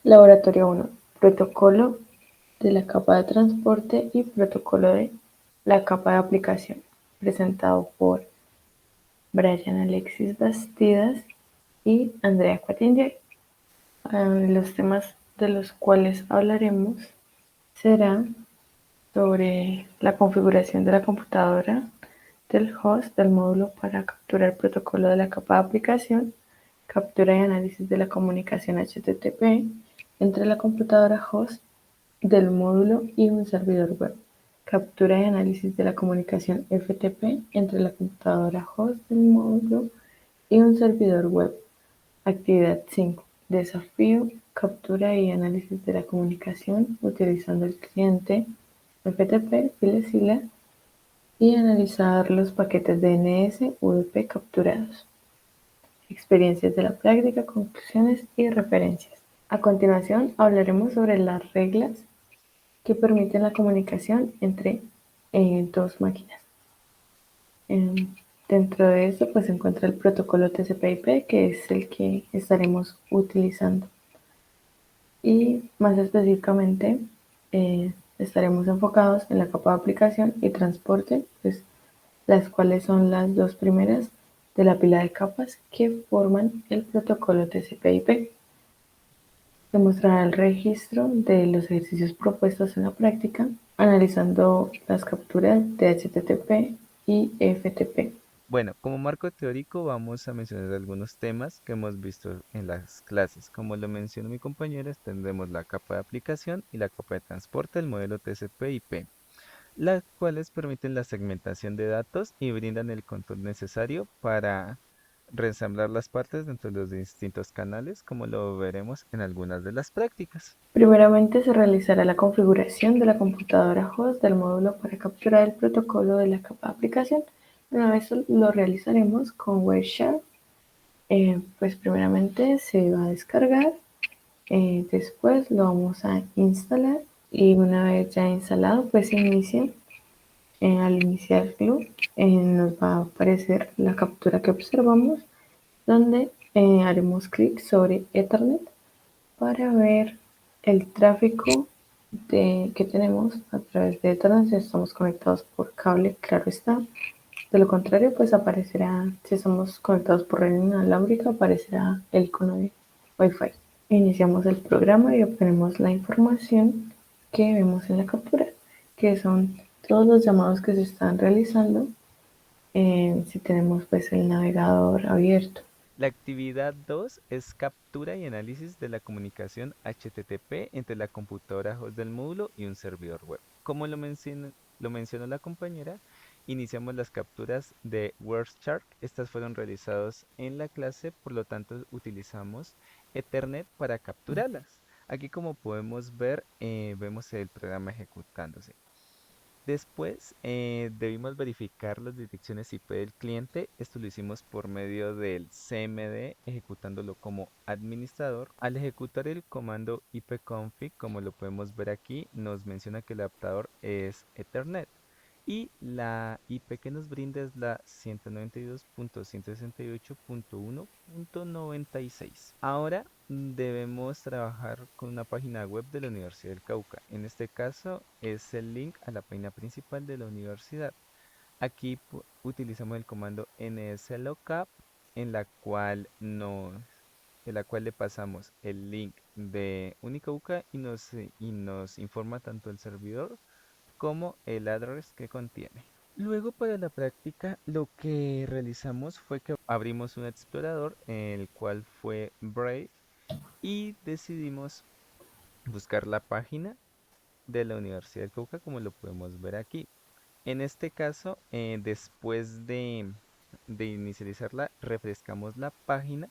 Laboratorio 1. Protocolo de la capa de transporte y protocolo de la capa de aplicación. Presentado por Brian Alexis Bastidas y Andrea Quattinger. Los temas de los cuales hablaremos serán sobre la configuración de la computadora, del host, del módulo para capturar el protocolo de la capa de aplicación, captura y análisis de la comunicación HTTP entre la computadora host del módulo y un servidor web, captura y análisis de la comunicación FTP entre la computadora host del módulo y un servidor web. Actividad 5. Desafío, captura y análisis de la comunicación utilizando el cliente FTP FileZilla y analizar los paquetes DNS UDP capturados. Experiencias de la práctica, conclusiones y referencias. A continuación hablaremos sobre las reglas que permiten la comunicación entre dos máquinas. Dentro de esto pues se encuentra el protocolo TCP/IP, que es el que estaremos utilizando. Y más específicamente estaremos enfocados en la capa de aplicación y transporte, pues, las cuales son las dos primeras de la pila de capas que forman el protocolo TCP/IP. Se mostrará el registro de los ejercicios propuestos en la práctica, analizando las capturas de HTTP y FTP. Bueno, como marco teórico vamos a mencionar algunos temas que hemos visto en las clases. Como lo mencionó mi compañera, tendremos la capa de aplicación y la capa de transporte del modelo TCP/IP, las cuales permiten la segmentación de datos y brindan el control necesario para reensamblar las partes dentro de los distintos canales, como lo veremos en algunas de las prácticas. Primeramente se realizará la configuración de la computadora host del módulo para capturar el protocolo de la capa de aplicación. Una vez lo realizaremos con Wireshark, pues primeramente se va a descargar, después lo vamos a instalar y una vez ya instalado pues inicia. Al iniciar Glue nos va a aparecer la captura que observamos, donde haremos clic sobre Ethernet para ver el tráfico que tenemos a través de Ethernet si estamos conectados por cable, claro está. De lo contrario, pues aparecerá, si estamos conectados por red inalámbrica, aparecerá el icono de Wi-Fi. Iniciamos el programa y obtenemos la información que vemos en la captura, que son todos los llamados que se están realizando si tenemos pues el navegador abierto. La actividad 2 es captura y análisis de la comunicación HTTP entre la computadora host del módulo y un servidor web. Como lo mencionó la compañera, iniciamos las capturas de WordShark. Estas fueron realizadas en la clase, por lo tanto utilizamos Ethernet para capturarlas. Aquí como podemos ver, vemos el programa ejecutándose. Después debimos verificar las direcciones IP del cliente. Esto lo hicimos por medio del CMD, ejecutándolo como administrador. Al ejecutar el comando ipconfig, como lo podemos ver aquí, nos menciona que el adaptador es Ethernet. Y la IP que nos brinda es la 192.168.1.96. Ahora debemos trabajar con una página web de la Universidad del Cauca. En este caso es el link a la página principal de la universidad. Aquí utilizamos el comando nslookup en la cual le pasamos el link de Unicauca y nos informa tanto el servidor como el address que contiene. Luego para la práctica lo que realizamos fue que abrimos un explorador, el cual fue Brave, y decidimos buscar la página de la Universidad del Cauca, como lo podemos ver aquí. En este caso, después de inicializarla, refrescamos la página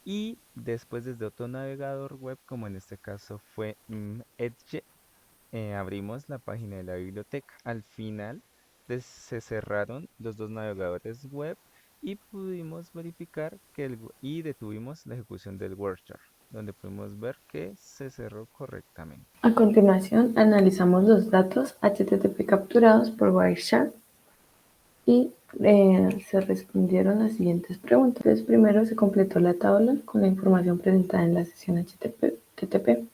y después desde otro navegador web, como en este caso fue Edge, abrimos la página de la biblioteca. Al final se cerraron los dos navegadores web y pudimos verificar y detuvimos la ejecución del WordShare, donde pudimos ver que se cerró correctamente. A continuación, analizamos los datos HTTP capturados por Wireshark y se respondieron las siguientes preguntas. Entonces, primero se completó la tabla con la información presentada en la sesión HTTP HTTP.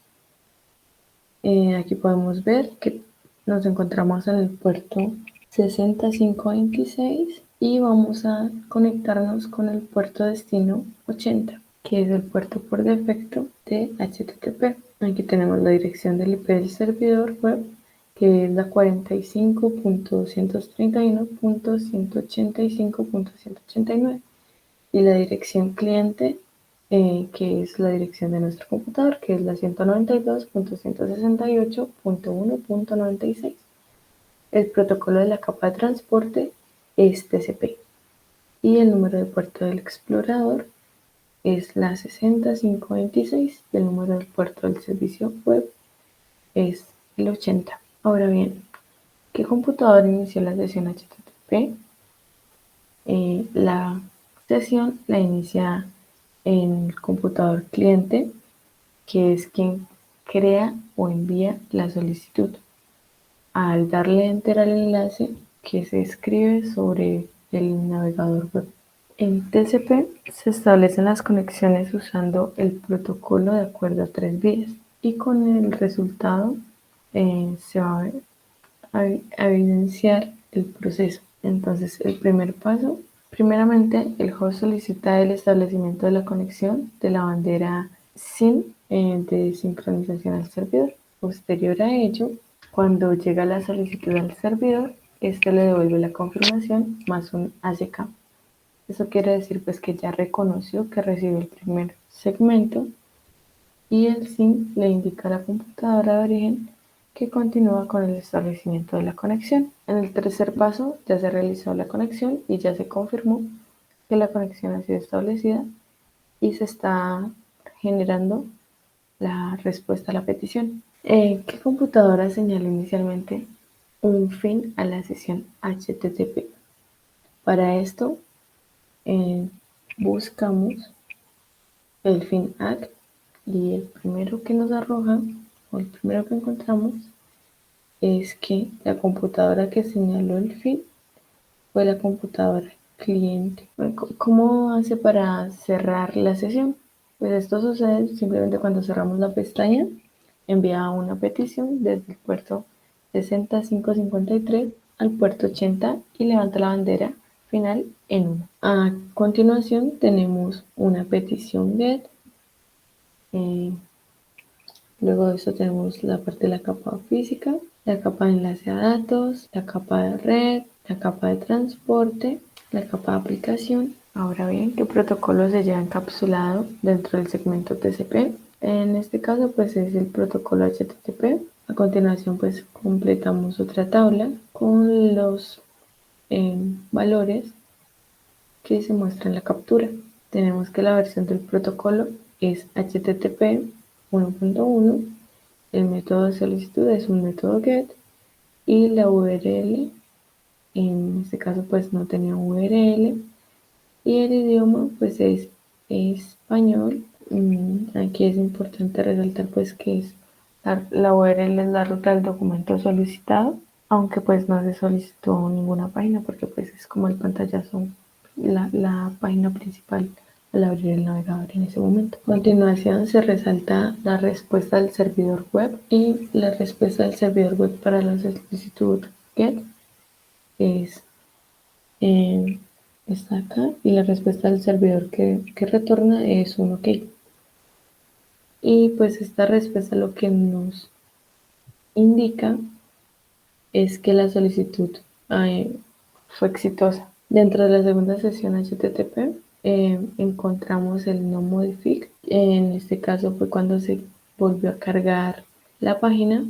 Aquí podemos ver que nos encontramos en el puerto 6526 y vamos a conectarnos con el puerto destino 80, que es el puerto por defecto de HTTP. Aquí tenemos la dirección del IP del servidor web, que es la 45.131.185.189, y la dirección cliente, que es la dirección de nuestro computador, que es la 192.168.1.96. El protocolo de la capa de transporte es TCP y el número de puerto del explorador es la 60526 y el número del puerto del servicio web es el 80. Ahora bien, ¿qué computador inició la sesión HTTP? La sesión la inicia en el computador cliente, que es quien crea o envía la solicitud. Al darle enter al enlace que se escribe sobre el navegador web. En TCP se establecen las conexiones usando el protocolo de acuerdo a 3 vías y con el resultado se va a evidenciar el proceso. Entonces, el primer paso, primeramente, el host solicita el establecimiento de la conexión de la bandera SYN de sincronización al servidor. Posterior a ello, cuando llega la solicitud al servidor, este le devuelve la confirmación más un ACK. Eso quiere decir pues que ya reconoció que recibió el primer segmento y el SYN le indica a la computadora de origen que continúa con el establecimiento de la conexión. En el tercer paso ya se realizó la conexión y ya se confirmó que la conexión ha sido establecida y se está generando la respuesta a la petición. ¿Qué computadora señala inicialmente un fin a la sesión HTTP? Para esto eh, buscamos el fin ACK y el primero que nos arroja o el primero que encontramos es que la computadora que señaló el fin fue la computadora cliente. ¿Cómo hace para cerrar la sesión? Pues esto sucede simplemente cuando cerramos la pestaña, envía una petición desde el puerto 6553 al puerto 80 y levanta la bandera final en 1. A continuación tenemos una petición GET. Luego de eso tenemos la parte de la capa física, la capa de enlace a datos, la capa de red, la capa de transporte, la capa de aplicación. Ahora bien, ¿qué protocolo se lleva encapsulado dentro del segmento TCP? En este caso, pues es el protocolo HTTP. A continuación, pues completamos otra tabla con los valores que se muestran en la captura. Tenemos que la versión del protocolo es HTTP 1.1, el método de solicitud es un método GET y la URL, en este caso pues no tenía URL, y el idioma pues es español. Aquí es importante resaltar pues que es la URL es la ruta del documento solicitado, aunque pues no se solicitó ninguna página porque pues es como el pantallazo, la página principal al abrir el navegador en ese momento. A continuación se resalta la respuesta del servidor web y la respuesta del servidor web para la solicitud GET es eh, está acá y la respuesta del servidor que retorna es un OK. Y pues esta respuesta lo que nos indica es que la solicitud fue exitosa. Dentro de la segunda sesión HTTP encontramos el no modific. En este caso fue cuando se volvió a cargar la página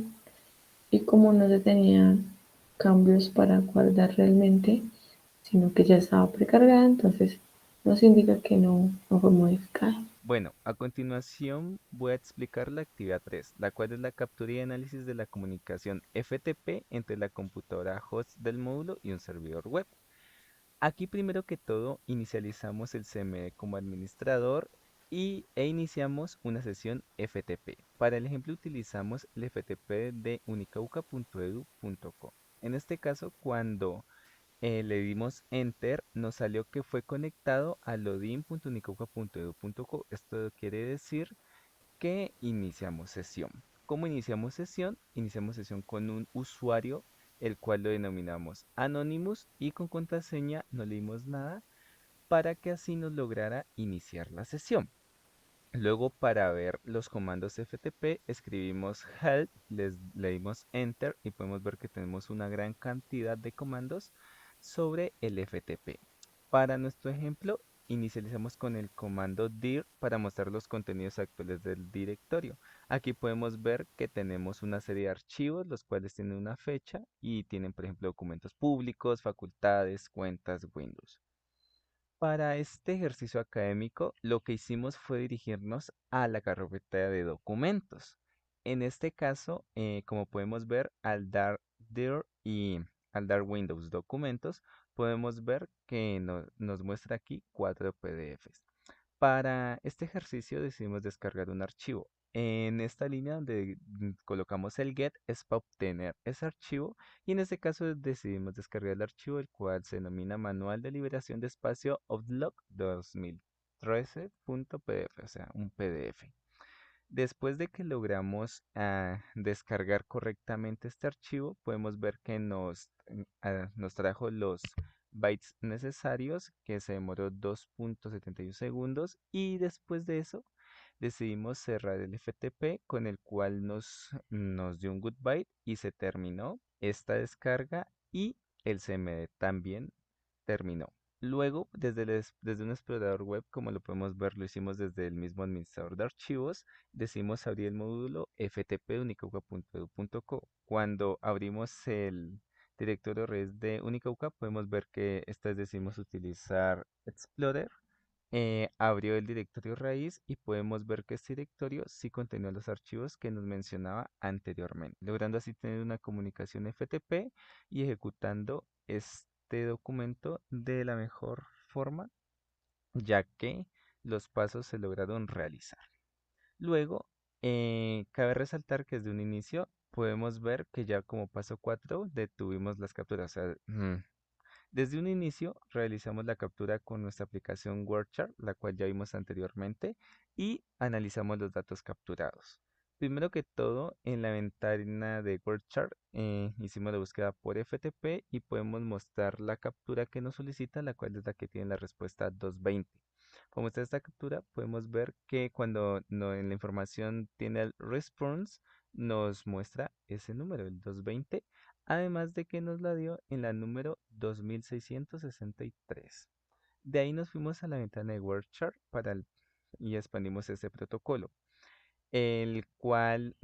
y como no se tenían cambios para guardar realmente, sino que ya estaba precargada, entonces nos indica que no fue modificada. Bueno, a continuación voy a explicar la actividad 3, la cual es la captura y análisis de la comunicación FTP entre la computadora host del módulo y un servidor web. Aquí primero que todo inicializamos el CMD como administrador e iniciamos una sesión FTP. Para el ejemplo utilizamos el FTP de unicauca.edu.co. En este caso, cuando le dimos Enter, nos salió que fue conectado a login.unicauca.edu.co. Esto quiere decir que iniciamos sesión. ¿Cómo iniciamos sesión? Iniciamos sesión con un usuario, el cual lo denominamos Anonymous y con contraseña no leímos nada para que así nos lograra iniciar la sesión. Luego, para ver los comandos FTP, escribimos help, le dimos enter y podemos ver que tenemos una gran cantidad de comandos sobre el FTP. Para nuestro ejemplo, inicializamos con el comando dir para mostrar los contenidos actuales del directorio. Aquí podemos ver que tenemos una serie de archivos, los cuales tienen una fecha y tienen, por ejemplo, documentos públicos, facultades, cuentas, Windows. Para este ejercicio académico, lo que hicimos fue dirigirnos a la carpeta de documentos. En este caso, como podemos ver, al dar dir y al dar Windows documentos, podemos ver que nos muestra aquí 4 PDFs. Para este ejercicio decidimos descargar un archivo. En esta línea donde colocamos el get es para obtener ese archivo y en este caso decidimos descargar el archivo el cual se denomina Manual de Liberación de Espacio Outlook 2013.pdf, o sea, un PDF. Después de que logramos descargar correctamente este archivo, podemos ver que nos trajo los bytes necesarios, que se demoró 2.71 segundos, y después de eso decidimos cerrar el FTP con el cual nos dio un goodbye y se terminó esta descarga y el CMD también terminó. Luego, desde un explorador web, como lo podemos ver, lo hicimos desde el mismo administrador de archivos, decimos abrir el módulo ftp unicauca.edu.co. Cuando abrimos el directorio red de Unicauca, podemos ver que esta vez decimos utilizar Explorer. Abrió el directorio raíz y podemos ver que este directorio sí contenía los archivos que nos mencionaba anteriormente, logrando así tener una comunicación FTP y ejecutando este documento de la mejor forma, ya que los pasos se lograron realizar. Luego, cabe resaltar que desde un inicio podemos ver que ya como paso 4 detuvimos las capturas. O sea, desde un inicio realizamos la captura con nuestra aplicación WordChart, la cual ya vimos anteriormente, y analizamos los datos capturados. Primero que todo, en la ventana de WordChart hicimos la búsqueda por FTP y podemos mostrar la captura que nos solicita, la cual es la que tiene la respuesta 220. Como muestra esta captura, podemos ver que cuando en la información tiene el response, nos muestra ese número, el 220, además de que nos la dio en la número 2663. De ahí nos fuimos a la ventana de WordChart y expandimos ese protocolo, el cual,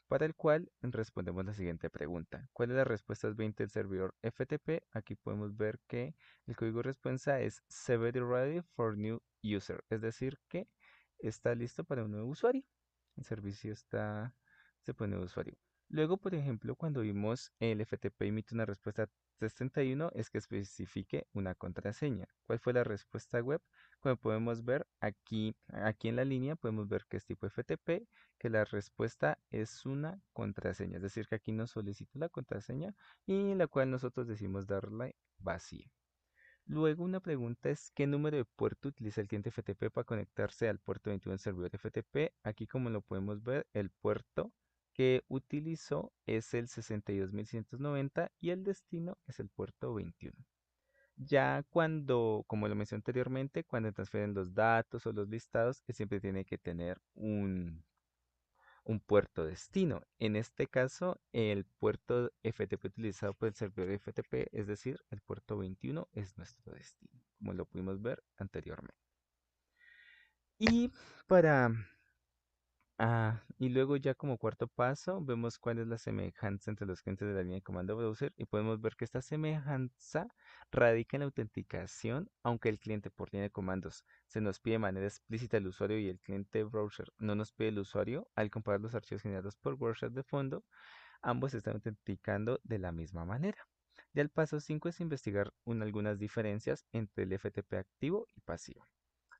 para el cual respondemos la siguiente pregunta. ¿Cuál es la respuesta 20 del servidor FTP? Aquí podemos ver que el código de respuesta es Severity Ready for New User, es decir, que está listo para un nuevo usuario. El servicio se pone de usuario. Luego, por ejemplo, cuando vimos el FTP emite una respuesta 331, es que especifique una contraseña. ¿Cuál fue la respuesta web? Como podemos ver aquí en la línea, podemos ver que es tipo FTP, que la respuesta es una contraseña. Es decir, que aquí nos solicita la contraseña y la cual nosotros decimos darle vacía. Luego una pregunta es ¿qué número de puerto utiliza el cliente FTP para conectarse al puerto 21 del servidor FTP? Aquí como lo podemos ver, el puerto que utilizó es el 62190 y el destino es el puerto 21. Ya cuando, como lo mencioné anteriormente, cuando transfieren los datos o los listados, siempre tiene que tener un puerto destino. En este caso, el puerto FTP utilizado por el servidor FTP, es decir, el puerto 21 es nuestro destino, como lo pudimos ver anteriormente. Y para y luego ya como cuarto paso, vemos cuál es la semejanza entre los clientes de la línea de comando browser y podemos ver que esta semejanza radica en la autenticación, aunque el cliente por línea de comandos se nos pide de manera explícita el usuario y el cliente browser no nos pide el usuario, al comparar los archivos generados por WordShare de fondo, ambos están autenticando de la misma manera. Ya el paso 5 es investigar algunas diferencias entre el FTP activo y pasivo.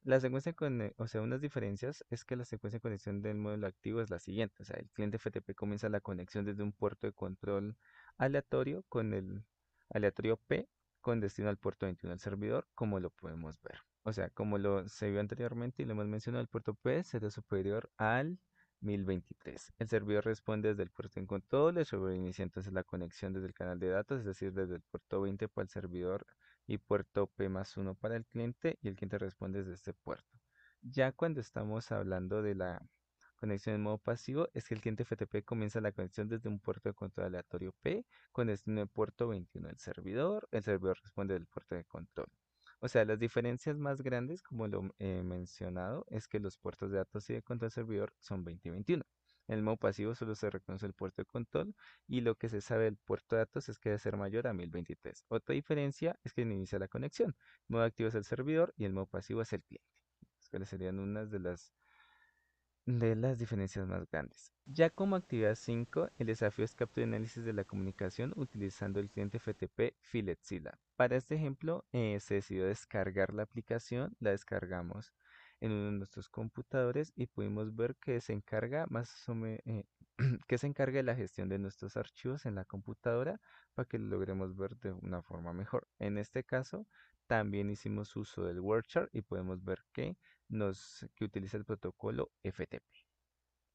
La secuencia o sea, unas diferencias es que la secuencia de conexión del módulo activo es la siguiente. O sea, el cliente FTP comienza la conexión desde un puerto de control aleatorio con el aleatorio P con destino al puerto 21 del servidor, como lo podemos ver. O sea, como se vio anteriormente y lo hemos mencionado, el puerto P será superior al 1023. El servidor responde desde el puerto en control, el servidor inicia entonces la conexión desde el canal de datos, es decir, desde el puerto 20 para el servidor y puerto P+1 para el cliente, y el cliente responde desde este puerto. Ya cuando estamos hablando de la conexión en modo pasivo, es que el cliente FTP comienza la conexión desde un puerto de control aleatorio P con destino de puerto 21 del servidor. El servidor responde del puerto de control. O sea, las diferencias más grandes, como lo he mencionado, es que los puertos de datos y de control servidor son 20 y 21. En el modo pasivo solo se reconoce el puerto de control y lo que se sabe del puerto de datos es que debe ser mayor a 1023. Otra diferencia es que inicia la conexión. El modo activo es el servidor y el modo pasivo es el cliente. ¿Cuáles serían unas de las diferencias más grandes? Ya como actividad 5, el desafío es captura y análisis de la comunicación utilizando el cliente FTP FiletZilla. Para este ejemplo, se decidió descargar la aplicación, la descargamos en uno de nuestros computadores y pudimos ver que se encarga más o menos, que se encarga de la gestión de nuestros archivos en la computadora para que lo logremos ver de una forma mejor. En este caso, también hicimos uso del WordChart y podemos ver que utiliza el protocolo FTP,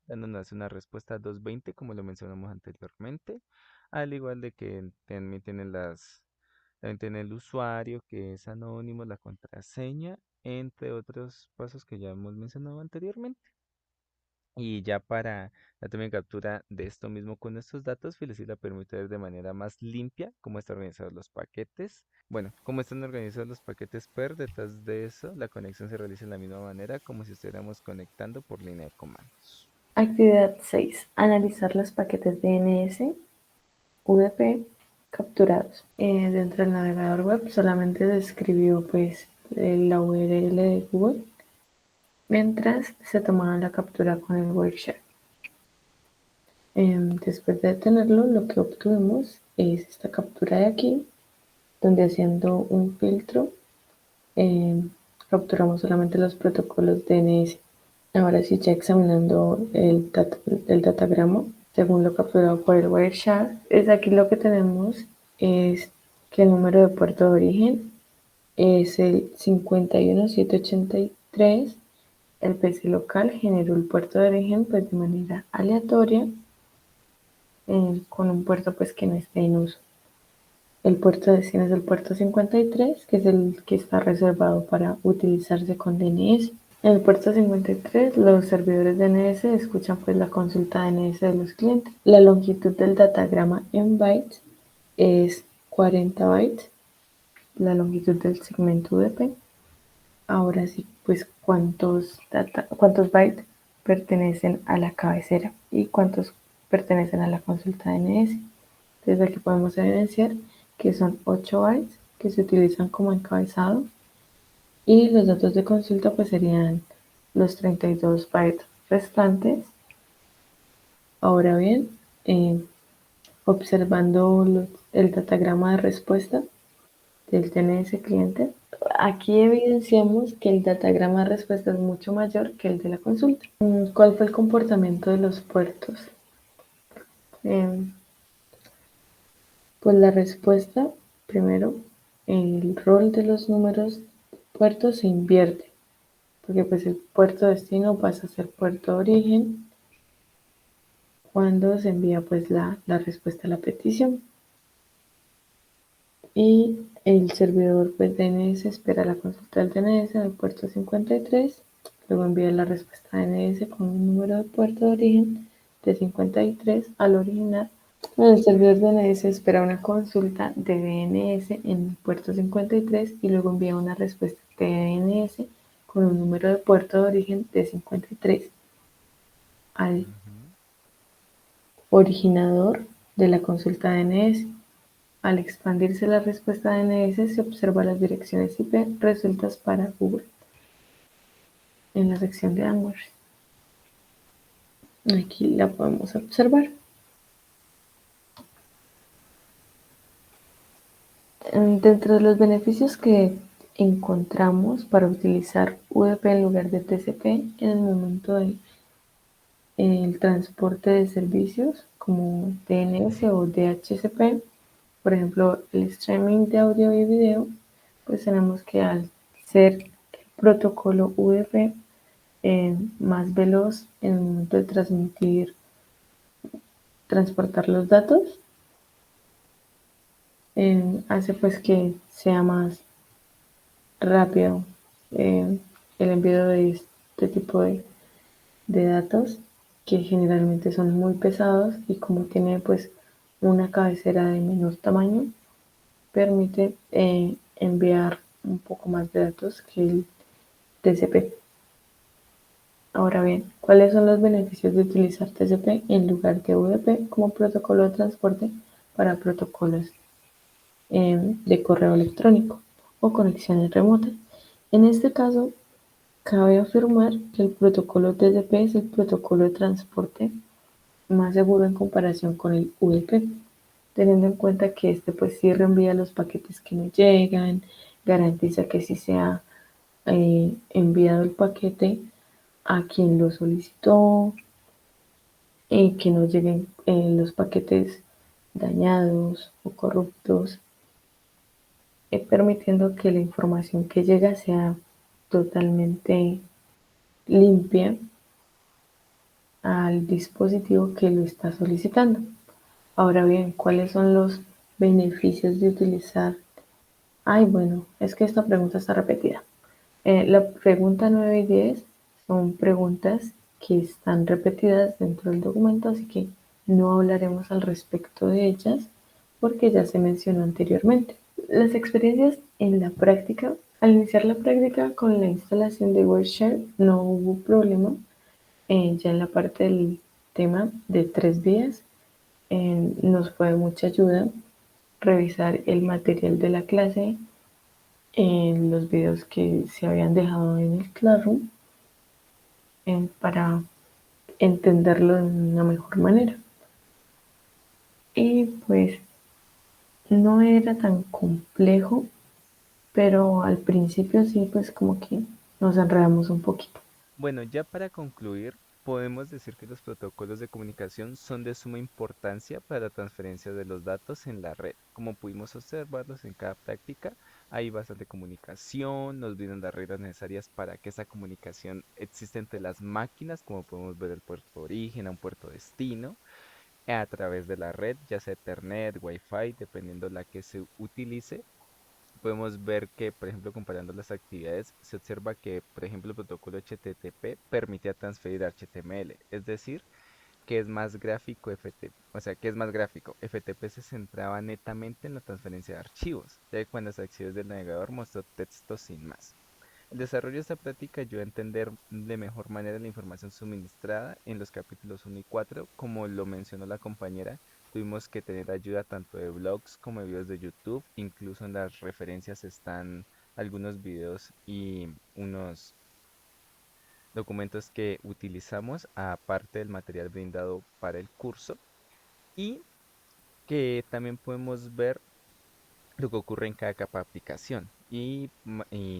dándonos una respuesta 220 como lo mencionamos anteriormente, al igual de que también tiene el usuario que es anónimo, la contraseña, entre otros pasos que ya hemos mencionado anteriormente. Y ya para la toma y captura de esto mismo con estos datos, Felicita permite ver de manera más limpia cómo están organizados los paquetes. Bueno, cómo están organizados los paquetes PER. Detrás de eso, la conexión se realiza de la misma manera como si estuviéramos conectando por línea de comandos. Actividad 6. Analizar los paquetes DNS, VP capturados. Dentro del navegador web solamente describió pues la URL de Google mientras se tomaba la captura con el Wireshark. Después de tenerlo, lo que obtuvimos es esta captura de aquí, donde haciendo un filtro capturamos solamente los protocolos DNS. Ahora sí, ya examinando el datagrama, según lo capturado por el Wireshark, es aquí lo que tenemos es que el número de puerto de origen es el 51783. El PC local generó el puerto de origen pues de manera aleatoria con un puerto pues que no esté en uso. El puerto de destino es el puerto 53, que es el que está reservado para utilizarse con DNS. En el puerto 53, los servidores DNS escuchan pues la consulta DNS de los clientes. La longitud del datagrama en bytes es 40 bytes, la longitud del segmento UDP. Ahora sí, pues cuántos bytes pertenecen a la cabecera y cuántos pertenecen a la consulta DNS. Desde aquí podemos evidenciar que son 8 bytes que se utilizan como encabezado y los datos de consulta pues serían los 32 bytes restantes. Ahora bien, observando el datagrama de respuesta del DNS cliente, aquí evidenciamos que el datagrama de respuesta es mucho mayor que el de la consulta. ¿Cuál fue el comportamiento de los puertos? Eh, Pues la respuesta, primero, el rol de los números puertos se invierte, porque pues el puerto destino pasa a ser puerto de origen cuando se envía pues la respuesta a la petición. Y el servidor pues DNS espera la consulta del DNS en el puerto 53, luego envía la respuesta DNS con un número de puerto de origen de 53 al original. El servidor DNS espera una consulta de DNS en el puerto 53 y luego envía una respuesta de DNS con un número de puerto de origen de 53 al Ujú. originador de la consulta DNS. Al expandirse la respuesta DNS se observan las direcciones IP resueltas para Google en la sección de Anwers. Aquí la podemos observar. Dentro de los beneficios que encontramos para utilizar UDP en lugar de TCP en el momento del transporte de servicios como DNS o DHCP, por ejemplo, el streaming de audio y video, pues tenemos que al ser protocolo UDP más veloz en el momento de transportar los datos, hace pues que sea más rápido el envío de este tipo de datos que generalmente son muy pesados y como tiene pues una cabecera de menor tamaño, permite enviar un poco más de datos que el TCP. Ahora bien, ¿cuáles son los beneficios de utilizar TCP en lugar de UDP como protocolo de transporte para protocolos de correo electrónico o conexiones remotas? En este caso, cabe afirmar que el protocolo TCP es el protocolo de transporte más seguro en comparación con el UDP, teniendo en cuenta que este pues sí reenvía los paquetes que no llegan, garantiza que sí sea enviado el paquete a quien lo solicitó, que no lleguen los paquetes dañados o corruptos, permitiendo que la información que llega sea totalmente limpia al dispositivo que lo está solicitando. Ahora bien, ¿cuáles son los beneficios de utilizar? Ay, bueno, es que esta pregunta está repetida. La pregunta 9 y 10 son preguntas que están repetidas dentro del documento, así que no hablaremos al respecto de ellas porque ya se mencionó anteriormente. Las experiencias en la práctica. Al iniciar la práctica con la instalación de WordShare no hubo problema. Ya en la parte del tema de 3 días nos fue de mucha ayuda revisar el material de la clase en los videos que se habían dejado en el Classroom para entenderlo de una mejor manera. Y pues no era tan complejo, pero al principio sí, pues como que nos enredamos un poquito. Bueno, ya para concluir, podemos decir que los protocolos de comunicación son de suma importancia para la transferencia de los datos en la red. Como pudimos observarlos en cada práctica, hay bastante comunicación, nos brindan las reglas necesarias para que esa comunicación exista entre las máquinas, como podemos ver el puerto origen a un puerto destino, a través de la red, ya sea Ethernet, Wi-Fi, dependiendo la que se utilice. Podemos ver que, por ejemplo, comparando las actividades, se observa que, por ejemplo, el protocolo HTTP permitía transferir HTML, es decir, que es más gráfico FTP, o sea, que es más gráfico. FTP se centraba netamente en la transferencia de archivos, ya que cuando se accede del navegador mostró texto sin más. El desarrollo de esta práctica ayuda a entender de mejor manera la información suministrada en los capítulos 1 y 4, como lo mencionó la compañera. Tuvimos que tener ayuda tanto de blogs como de videos de YouTube. Incluso en las referencias están algunos videos y unos documentos que utilizamos aparte del material brindado para el curso y que también podemos ver lo que ocurre en cada capa de aplicación y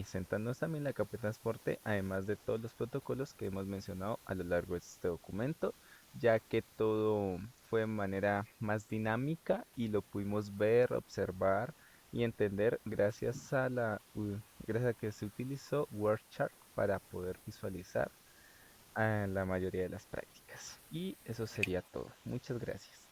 sentándonos también en la capa de transporte, además de todos los protocolos que hemos mencionado a lo largo de este documento, ya que todo fue de manera más dinámica y lo pudimos ver, observar y entender gracias a que se utilizó WordChart para poder visualizar la mayoría de las prácticas. Y eso sería todo. Muchas gracias.